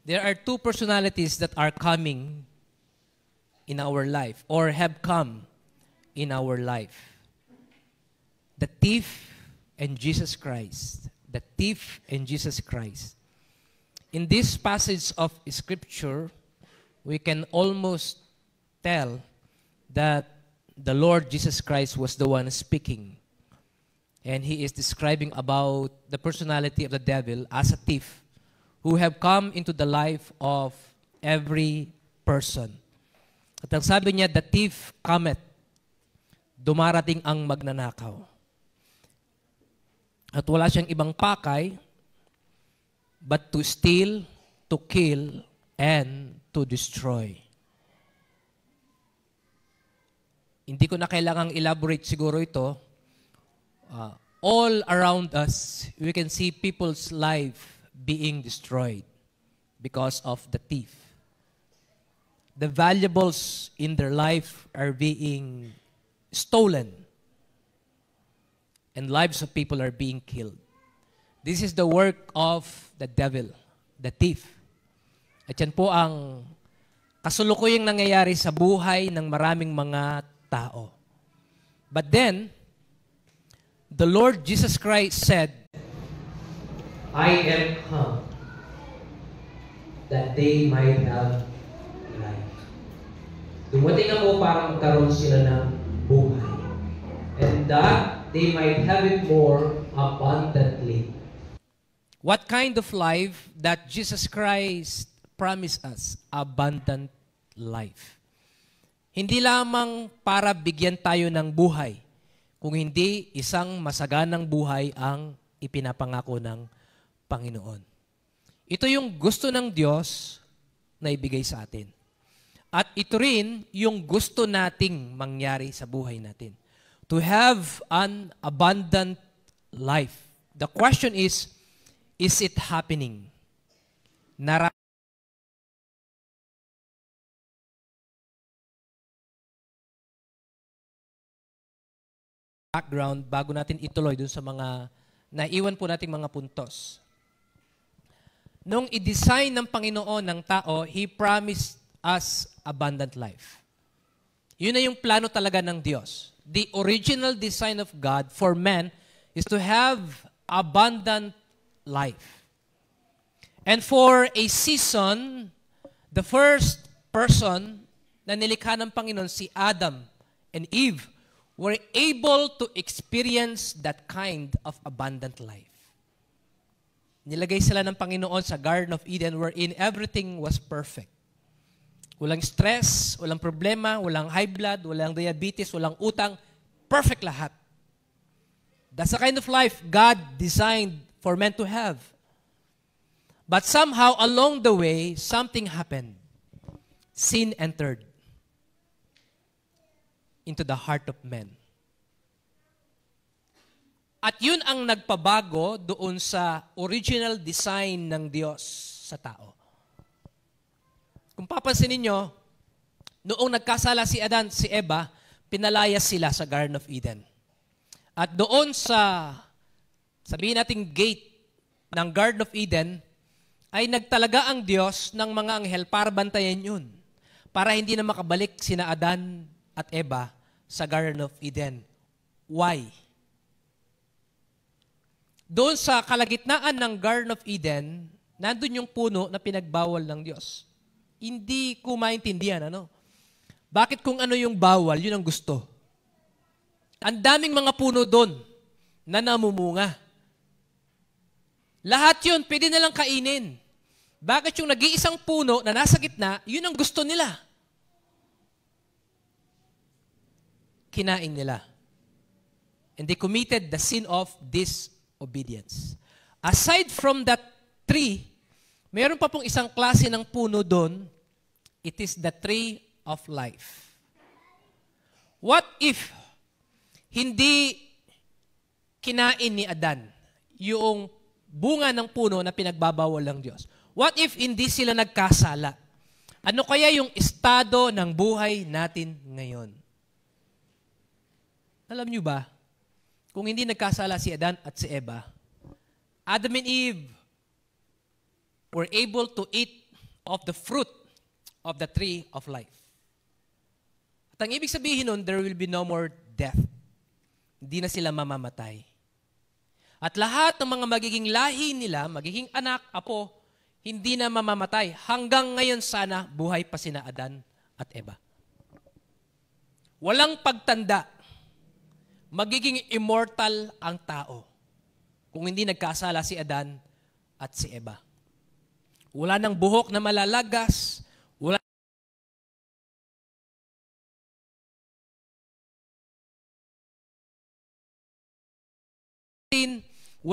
There are two personalities that are coming in our life or have come in our life. The thief and Jesus Christ. The thief and Jesus Christ. In this passage of Scripture, we can almost tell that the Lord Jesus Christ was the one speaking. And He is describing about the personality of the devil as a thief who have come into the life of every person. At ang sabi niya, the thief cometh, dumarating ang magnanakaw. At wala siyang ibang pakay, but to steal, to kill, and to destroy. Hindi ko na kailangang elaborate siguro ito. All around us, we can see people's life being destroyed because of the thief. The valuables in their life are being stolen. And lives of people are being killed. This is the work of the devil, the thief. At yan po ang kasulukuyang nangyayari sa buhay ng maraming mga tao. But then, the Lord Jesus Christ said, I am come that they might have life. Dumating ako para magkaroon sila ng buhay. And that they might have it more abundantly. What kind of life that Jesus Christ promised us? Abundant life. Hindi lamang para bigyan tayo ng buhay, kung hindi isang masaganang buhay ang ipinapangako ng Panginoon. Ito yung gusto ng Diyos na ibigay sa atin. At ito rin yung gusto nating mangyari sa buhay natin. To have an abundant life. The question is it happening? Background bago natin ituloy dun sa mga naiwan po nating mga puntos. Nung i-design ng Panginoon ng tao, He promised us abundant life. Yun na yung plano talaga ng Diyos. The original design of God for man is to have abundant life. And for a season, the first person na nilikha ng Panginoon, si Adam and Eve, were able to experience that kind of abundant life. Nilagay sila ng Panginoon sa Garden of Eden wherein everything was perfect. Walang stress, walang problema, walang high blood, walang diabetes, walang utang. Perfect lahat. That's the kind of life God designed for men to have. But somehow, along the way, something happened. Sin entered into the heart of men. At yun ang nagpabago doon sa original design ng Diyos sa tao. Kung papansin ninyo, noong nagkasala si Adan, si Eva, pinalayas sila sa Garden of Eden. At doon sa, sabihin nating gate ng Garden of Eden, ay nagtalaga ang Diyos ng mga anghel para bantayan yun. Para hindi na makabalik sina Adan at Eva sa Garden of Eden. Why? Doon sa kalagitnaan ng Garden of Eden, nandun yung puno na pinagbawal ng Diyos. Hindi ko maintindihan, ano? Bakit kung ano yung bawal, yun ang gusto? Ang daming mga puno doon na namumunga. Lahat yun, pwede nilang kainin. Bakit yung nag-iisang puno na nasa gitna, yun ang gusto nila? Kinain nila. And they committed the sin of disobedience. Aside from that tree, mayroon pa pong isang klase ng puno doon. It is the tree of life. What if hindi kinain ni Adan yung bunga ng puno na pinagbabawal ng Diyos? What if hindi sila nagkasala? Ano kaya yung estado ng buhay natin ngayon? Alam niyo ba, kung hindi nagkasala si Adan at si Eva, Adam and Eve were able to eat of the fruit of the tree of life. At ang ibig sabihin nun, there will be no more death. Hindi na sila mamamatay. At lahat ng mga magiging lahi nila, magiging anak, apo, hindi na mamamatay. Hanggang ngayon sana, buhay pa sina Adan at Eva. Walang pagtanda. Magiging immortal ang tao kung hindi nagkasala si Adan at si Eva. Wala nang buhok na malalagas, wala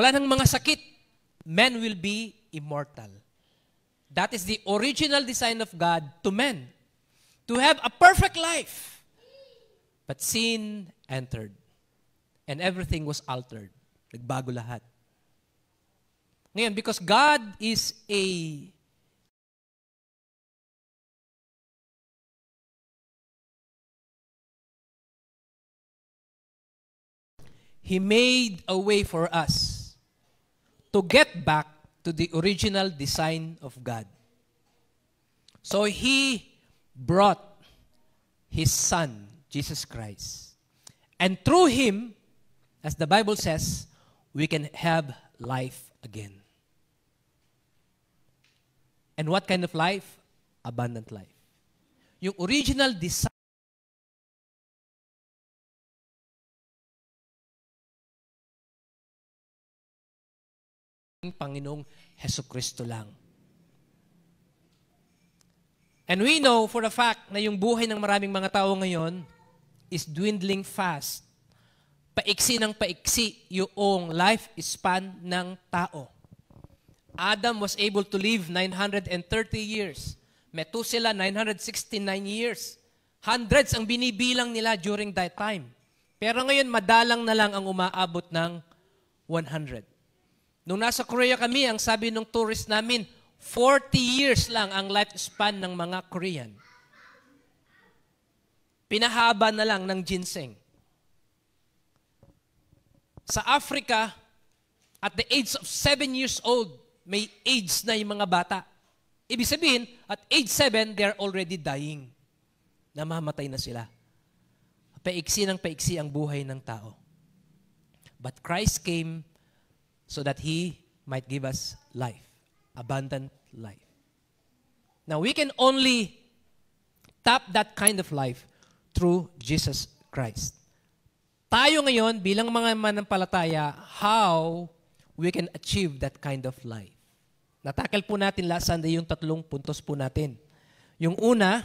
nang mga sakit. Men will be immortal. That is the original design of God to men. To have a perfect life. But sin entered. And everything was altered. Nagbago lahat. Ngayon, because God is He made a way for us to get back to the original design of God. So He brought His Son, Jesus Christ. And through Him, as the Bible says, we can have life again. And what kind of life? Abundant life. Yung original design ng Panginoong Hesukristo lang. And we know for a fact na yung buhay ng maraming mga tao ngayon is dwindling fast. Paiksi ng paiksi yung life span ng tao. Adam was able to live 930 years. Methuselah, 969 years. Hundreds ang binibilang nila during that time. Pero ngayon, madalang na lang ang umaabot ng 100. Nung nasa Korea kami, ang sabi ng tourist namin, 40 years lang ang lifespan ng mga Korean. Pinahaba na lang ng ginseng. Sa Africa, at the age of 7 years old, may AIDS na yung mga bata. Ibig sabihin, at age 7, they're already dying. Namamatay na sila. Paiksi ng paiksi ang buhay ng tao. But Christ came so that He might give us life. Abundant life. Now, we can only tap that kind of life through Jesus Christ. Tayo ngayon, bilang mga manampalataya, how we can achieve that kind of life. Natakal po natin last Sunday yung 3 puntos po natin. Yung una,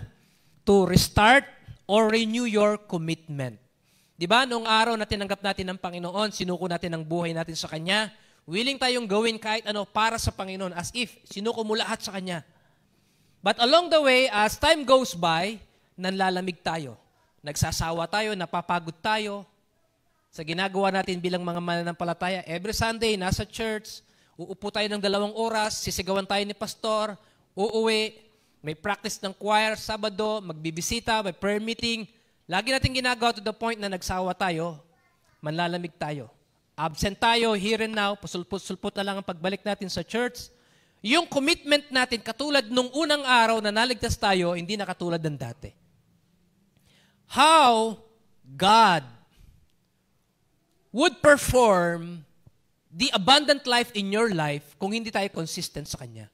to restart or renew your commitment. Di ba, noong araw na tinanggap natin ng Panginoon, sinuko natin ang buhay natin sa Kanya, willing tayong gawin kahit ano para sa Panginoon, as if sinuko mo lahat sa Kanya. But along the way, as time goes by, nanlalamig tayo. Nagsasawa tayo, napapagod tayo sa ginagawa natin bilang mga mananampalataya. Every Sunday, nasa church, uupo tayo ng 2 oras, sisigawan tayo ni pastor, uuwi, may practice ng choir, Sabado, magbibisita, may prayer meeting. Lagi natin ginagawa to the point na nagsawa tayo, manlalamig tayo. Absent tayo, here and now, pasulpot-sulpot na lang ang pagbalik natin sa church. Yung commitment natin, katulad nung unang araw na naligtas tayo, hindi na katulad ng dati. How God would perform the abundant life in your life kung hindi tayo consistent sa Kanya.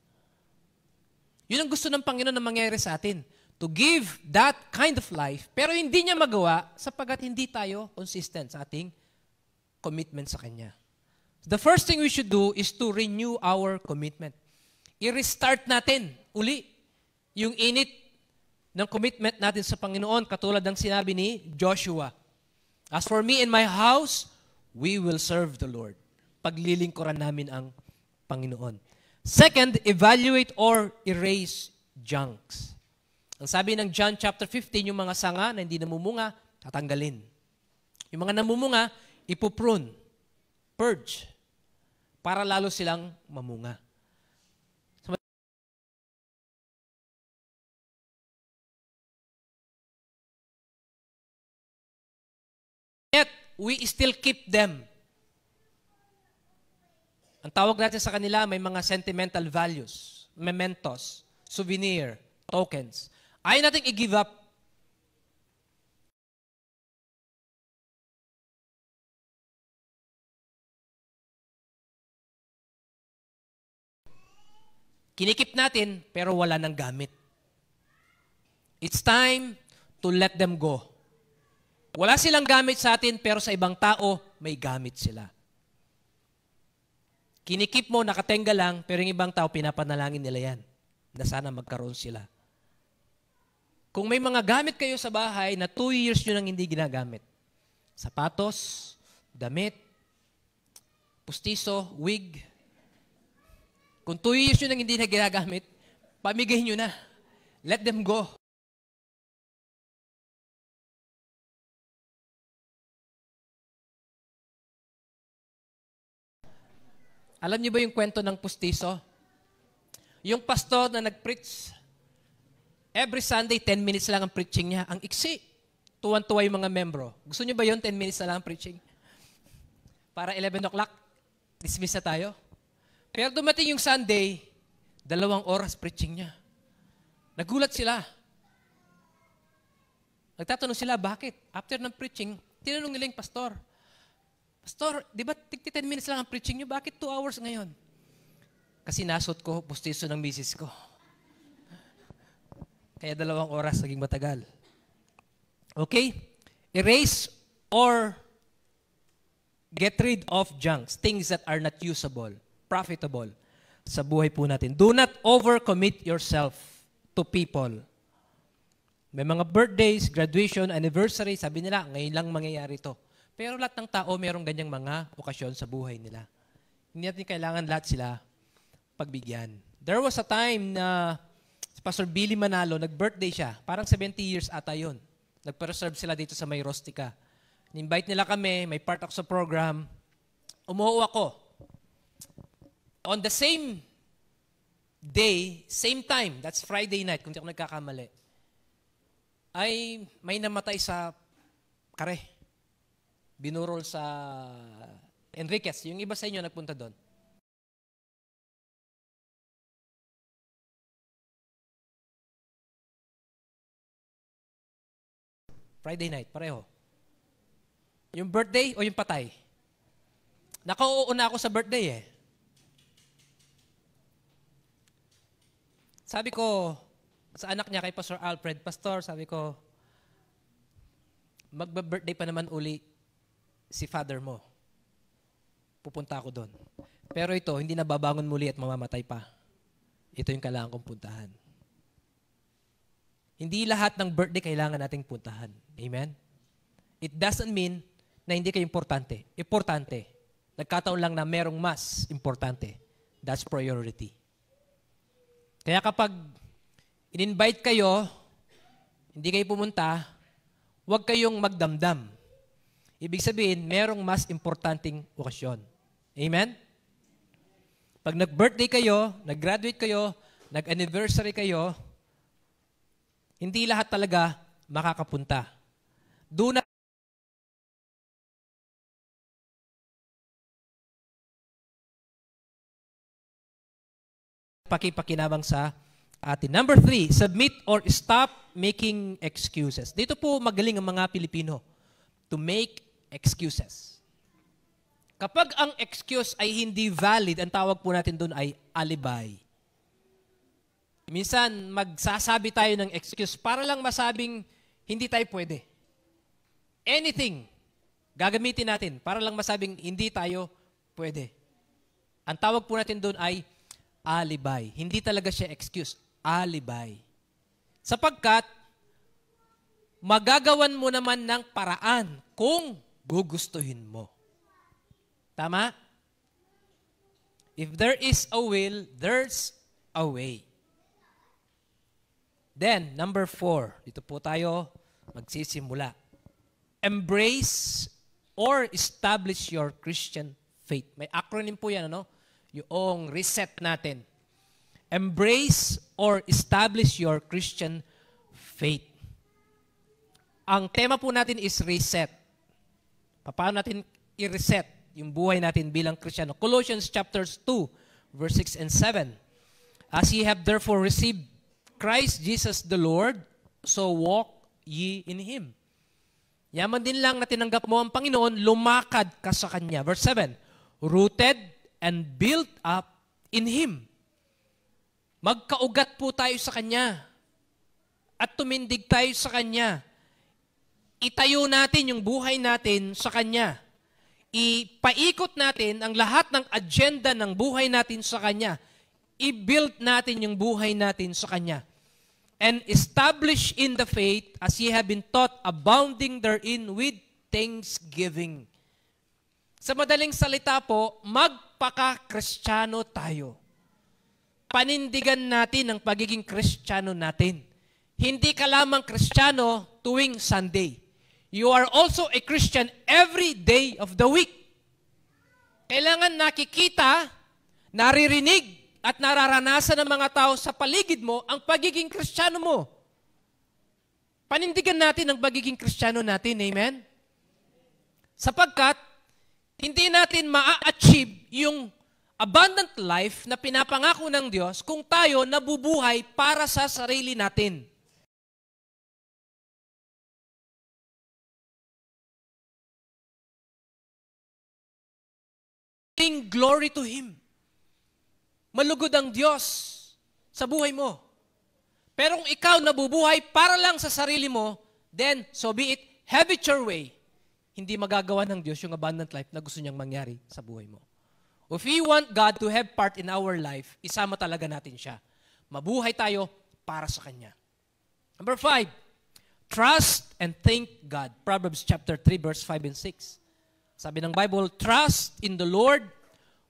Yun ang gusto ng Panginoon na mangyari sa atin. To give that kind of life, pero hindi niya magawa sapagkat hindi tayo consistent sa ating commitment sa Kanya. The first thing we should do is to renew our commitment. I-restart natin uli yung init ng commitment natin sa Panginoon, katulad ng sinabi ni Joshua. As for me and my house, we will serve the Lord. Paglilingkuran namin ang Panginoon. Second, evaluate or erase junks. Ang sabi ng John chapter 15, yung mga sanga na hindi namumunga, tatanggalin. Yung mga namumunga, ipuprune, purge, para lalo silang mamunga. we still keep them. Ang tawag natin sa kanila, may mga sentimental values, mementos, souvenir, tokens. Ayaw natin i-give up. Kinikip natin, pero wala nang gamit. It's time to let them go. Wala silang gamit sa atin, pero sa ibang tao, may gamit sila. Kinikip mo, nakatenga lang, pero yung ibang tao, pinapanalangin nila yan, na sana magkaroon sila. Kung may mga gamit kayo sa bahay na 2 years nyo nang hindi ginagamit, sapatos, damit, pustiso, wig, kung 2 years nyo nang hindi na ginagamit, pamigay nyo na. Let them go. Alam niyo ba yung kwento ng pustiso? Yung pastor na nag-preach, every Sunday, 10 minutes lang ang preaching niya. Ang iksi. Tuwan-tuwa yung mga membro. Gusto niyo ba yun, 10 minutes na lang ang preaching? Para 11 o'clock, dismiss na tayo. Pero dumating yung Sunday, 2 oras preaching niya. Nagulat sila. Nagtatanong sila, bakit? After ng preaching, tinanong nila yung pastor, Pastor, di ba 10 minutes lang ang preaching niyo? Bakit 2 hours ngayon? Kasi nasot ko, pustiso ng misis ko. Kaya 2 oras naging matagal. Okay? Erase or get rid of junks, things that are not usable, profitable sa buhay po natin. Do not overcommit yourself to people. May mga birthdays, graduation, anniversary, sabi nila, ngayon lang mangyayari to. Pero lahat ng tao mayroong ganyang mga okasyon sa buhay nila. Hindi natin kailangan lahat sila pagbigyan. There was a time na si Pastor Billy Manalo, nag-birthday siya. Parang 70 years ata yun. Nag-preserve sila dito sa May Rustica. Ni-invite nila kami, may part ako sa program. Umuho ako. On the same day, same time, that's Friday night, kung di ako nagkakamali, ay may namatay sa kare. Binurol sa Enriquez. Yung iba sa inyo nagpunta doon. Friday night, pareho. Yung birthday o yung patay? Nakauuna ako sa birthday eh. Sabi ko, sa anak niya kay Pastor Alfred, Pastor, sabi ko, magba-birthday pa naman uli si father mo. Pupunta ako doon. Pero ito, hindi na babangon muli at mamamatay pa. Ito yung kailangan kong puntahan. Hindi lahat ng birthday kailangan nating puntahan. Amen? It doesn't mean na hindi kayo importante. Importante. Nagkataon lang na merong mas importante. That's priority. Kaya kapag in-invite kayo, hindi kayo pumunta, huwag kayong magdamdam. Ibig sabihin, merong mas importanteng okasyon. Amen? Pag nag-birthday kayo, nag-graduate kayo, nag-anniversary kayo, hindi lahat talaga makakapunta. Do not pakipakinabang sa atin. Number 3, submit or stop making excuses. Dito po magaling ang mga Pilipino to make excuses. Kapag ang excuse ay hindi valid, ang tawag po natin doon ay alibi. Minsan, magsasabi tayo ng excuse para lang masabing hindi tayo pwede. Anything, gagamitin natin para lang masabing hindi tayo pwede. Ang tawag po natin doon ay alibi. Hindi talaga siya excuse, alibi. Sapagkat, magagawan mo naman ng paraan kung gugustuhin mo. Tama? If there is a will, there's a way. Then, number 4, dito po tayo magsisimula. Embrace or establish your Christian faith. May acronym po yan, ano? Yung reset natin. Embrace or establish your Christian faith. Ang tema po natin is reset. Paano natin i-reset yung buhay natin bilang Kristiyano? Colossians chapters 2, verse 6 and 7. As ye have therefore received Christ Jesus the Lord, so walk ye in Him. Yaman din lang na tinanggap mo ang Panginoon, lumakad ka sa Kanya. Verse 7, rooted and built up in Him. Magkaugat po tayo sa Kanya at tumindig tayo sa Kanya. Itayo natin yung buhay natin sa Kanya. Ipaikot natin ang lahat ng agenda ng buhay natin sa Kanya. I-build natin yung buhay natin sa Kanya. And establish in the faith as ye have been taught, abounding therein with thanksgiving. Sa madaling salita po, magpaka-Kristiyano tayo. Panindigan natin ang pagiging Kristiyano natin. Hindi ka lamang Kristiyano tuwing Sunday. You are also a Christian every day of the week. Kailangan nakikita, naririnig, at nararanasan ng mga tao sa paligid mo ang pagiging Kristiyano mo. Panindigan natin ang pagiging Kristiyano natin. Amen? Sapagkat, hindi natin ma-achieve yung abundant life na pinapangako ng Diyos kung tayo nabubuhay para sa sarili natin. Bring glory to Him. Malugod ang Diyos sa buhay mo. Pero kung ikaw nabubuhay para lang sa sarili mo, then, so be it, have it your way. Hindi magagawa ng Diyos yung abundant life na gusto niyang mangyari sa buhay mo. If we want God to have part in our life, isama talaga natin siya. Mabuhay tayo para sa Kanya. Number 5, trust and thank God. Proverbs chapter 3, verse 5 and 6. Sabi ng Bible, trust in the Lord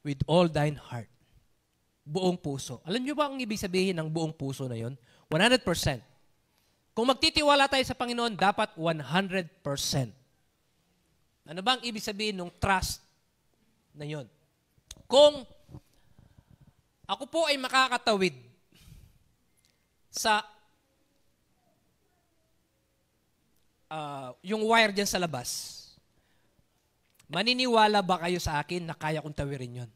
with all thine heart. Buong puso. Alam niyo ba ang ibig sabihin ng buong puso na yon? 100%. Kung magtitiwala tayo sa Panginoon, dapat 100%. Ano ba ang ibig sabihin ng trust na yon? Kung ako po ay makakatawid sa yung wire dyan sa labas, maniniwala ba kayo sa akin na kaya kong tawirin yon?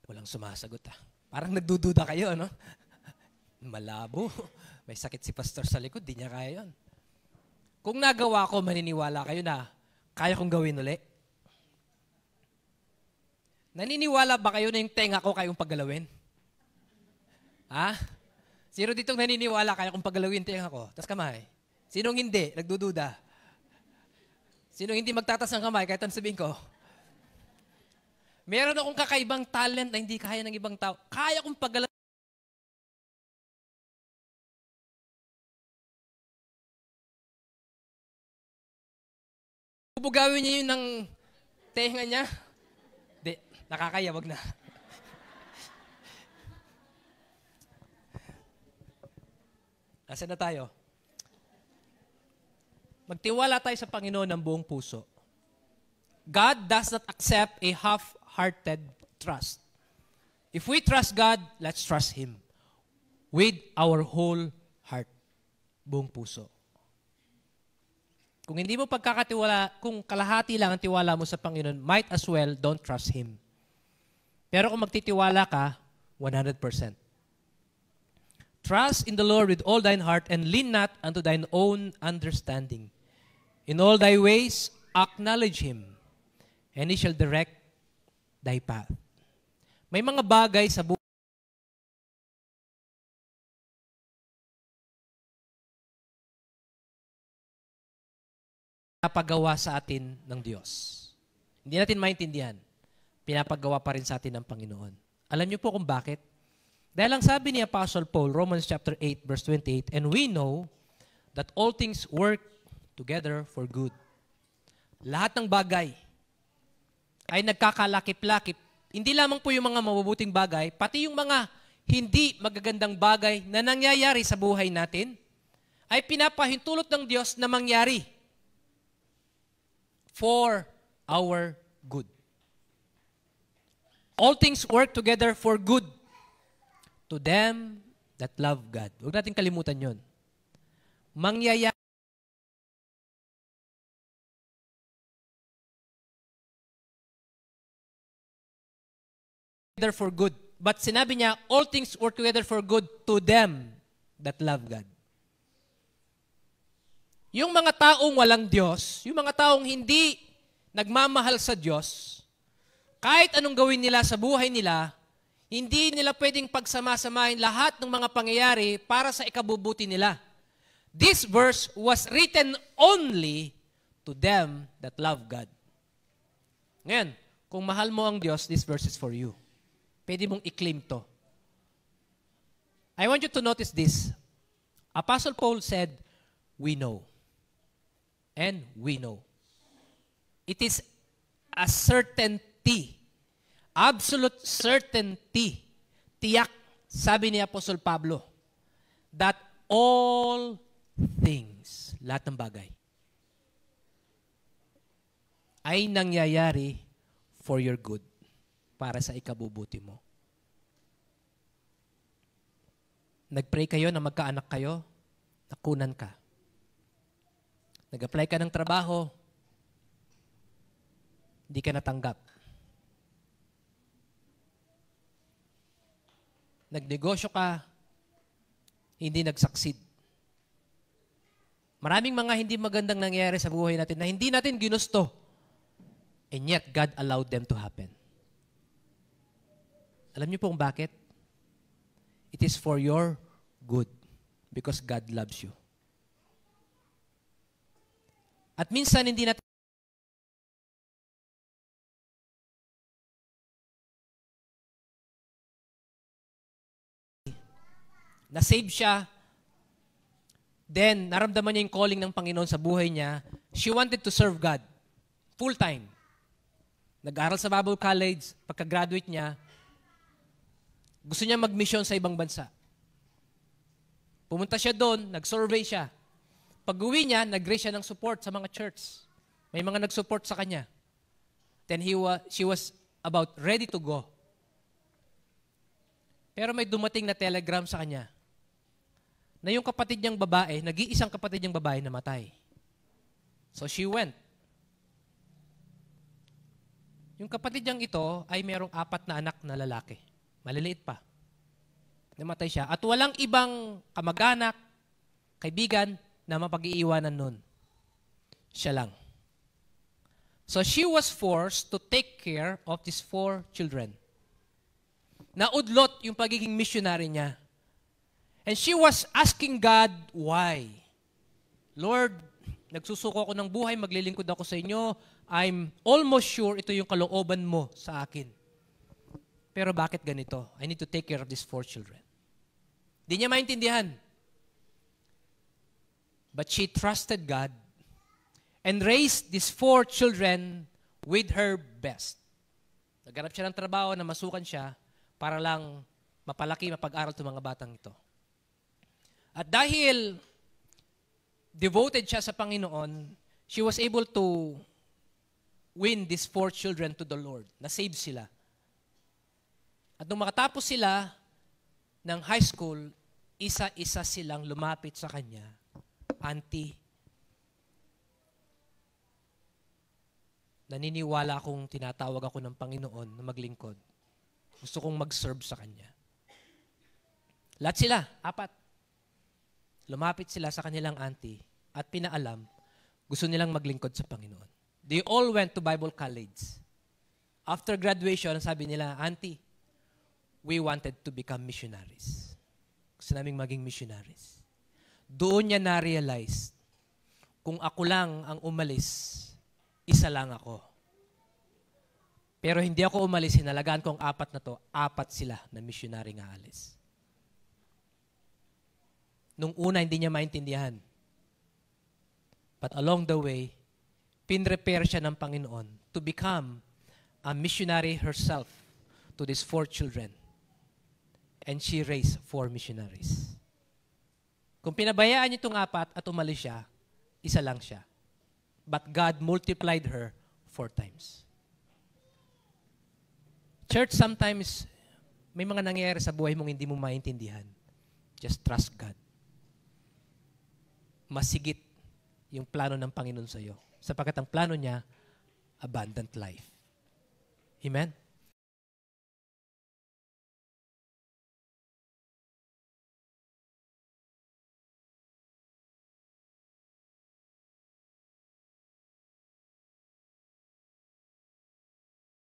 Walang sumasagot Parang nagdududa kayo, ano? Malabo. May sakit si pastor sa likod, di niya kaya yon. Kung nagawa ko, maniniwala kayo na kaya kong gawin uli? Naniniwala ba kayo na yung tenga ko kayong paggalawin? Ha? Sino ditong naniniwala kaya kong paggalawin tenga ko? Tas kamay. Sinong hindi? Nagdududa. Sinong hindi magtatas ng kamay kahit ang sabihin ko? Meron akong kakaibang talent na hindi kaya ng ibang tao. Kaya kong paggalawin. Bubugawin niya yun ng tenga niya. Di, nakakaya, wag na. Nasaan na tayo? Magtiwala tayo sa Panginoon ng buong puso. God does not accept a half-hearted trust. If we trust God, let's trust Him with our whole heart, buong puso. Kung hindi mo pagkakatiwala, kung kalahati lang ang tiwala mo sa Panginoon, might as well don't trust Him. Pero kung magtitiwala ka, 100%. Trust in the Lord with all thine heart and lean not unto thine own understanding. In all thy ways, acknowledge Him, and He shall direct thy path. May mga bagay sa buhay pinapagawa sa atin ng Diyos. Hindi natin maintindihan. Pinapagawa pa rin sa atin ng Panginoon. Alam niyo po kung bakit? Dahil ang sabi ni Apostle Paul, Romans chapter 8, verse 28, and we know that all things work together for good. Lahat ng bagay ay nagkakalakip-lakip. Hindi lamang po yung mga mabubuting bagay, pati yung mga hindi magagandang bagay na nangyayari sa buhay natin, ay pinapahintulot ng Diyos na mangyari for our good. All things work together for good to them that love God. Huwag natin kalimutan yon. Mangyayari together for good. But sinabi niya, all things work together for good to them that love God. Yung mga taong walang Diyos, yung mga taong hindi nagmamahal sa Diyos, kahit anong gawin nila sa buhay nila, hindi nila pwedeng pagsamasamahin lahat ng mga pangyayari para sa ikabubuti nila. This verse was written only to them that love God. Ngayon, kung mahal mo ang Diyos, this verse is for you. Pwede mong i-claim to. I want you to notice this. Apostle Paul said, we know. And we know. It is a certainty. Absolute certainty. Tiyak, sabi ni Apostle Pablo, that all things, lahat ng bagay, ay nangyayari for your good, para sa ikabubuti mo. Nag-pray kayo na magkaanak kayo, nakunan ka. Nag-apply ka ng trabaho, hindi ka natanggap. Nagnegosyo ka, hindi nag-succeed. Maraming mga hindi magandang nangyayari sa buhay natin na hindi natin ginusto. And yet, God allowed them to happen. Alam niyo po kung bakit? It is for your good. Because God loves you. At minsan, hindi natin na-save siya. Then, naramdaman niya yung calling ng Panginoon sa buhay niya. She wanted to serve God. Full-time. Nag-aral sa Bible College. Pagka-graduate niya, gusto niya mag-mission sa ibang bansa. Pumunta siya doon, nag-survey siya. Pag-uwi niya, nag-raise siya ng support sa mga church. May mga nag-support sa kanya. Then she was about ready to go. Pero may dumating na telegram sa kanya na yung kapatid niyang babae, nag-iisang kapatid niyang babae namatay. So she went. Yung kapatid niyang ito ay mayroong 4 na anak na lalaki. Maliliit pa. Namatay siya. At walang ibang kamag-anak, kaibigan, na mapag-iiwanan nun. Siya lang. So she was forced to take care of these 4 children. Naudlot yung pagiging missionary niya. And she was asking God, why? Lord, nagsusuko ako ng buhay, maglilingkod ako sa inyo. I'm almost sure ito yung kalooban mo sa akin. Pero bakit ganito? I need to take care of these 4 children. Di niya maintindihan. But she trusted God and raised these 4 children with her best. Naghanap siya ng trabaho na masukan siya para lang mapalaki, mapag-aral itong mga batang ito. At dahil devoted siya sa Panginoon, she was able to win these 4 children to the Lord. Na-save sila. At nung makatapos sila ng high school, isa-isa silang lumapit sa kanya. Auntie, naniniwala akong tinatawag ako ng Panginoon na maglingkod. Gusto kong mag-serve sa Kanya. Lahat sila, 4. Lumapit sila sa kanilang auntie at pinaalam, gusto nilang maglingkod sa Panginoon. They all went to Bible college. After graduation, sabi nila, Auntie, we wanted to become missionaries. Gusto naming maging missionaries. Doon niya na-realize, kung ako lang ang umalis, isa lang ako. Pero hindi ako umalis, hinalagaan ko ang 4 na to, 4 sila na missionary nga alis. Nung una, hindi niya maintindihan. But along the way, pinrepare siya ng Panginoon to become a missionary herself to these 4 children. And she raised 4 missionaries. Kung pinabayaan niya itong 4 at umalis siya, isa lang siya. But God multiplied her 4 times. Church, sometimes may mga nangyayari sa buhay mong hindi mo maintindihan. Just trust God. Masigit yung plano ng Panginoon sa iyo. Sapagkat ang plano niya, abundant life. Amen?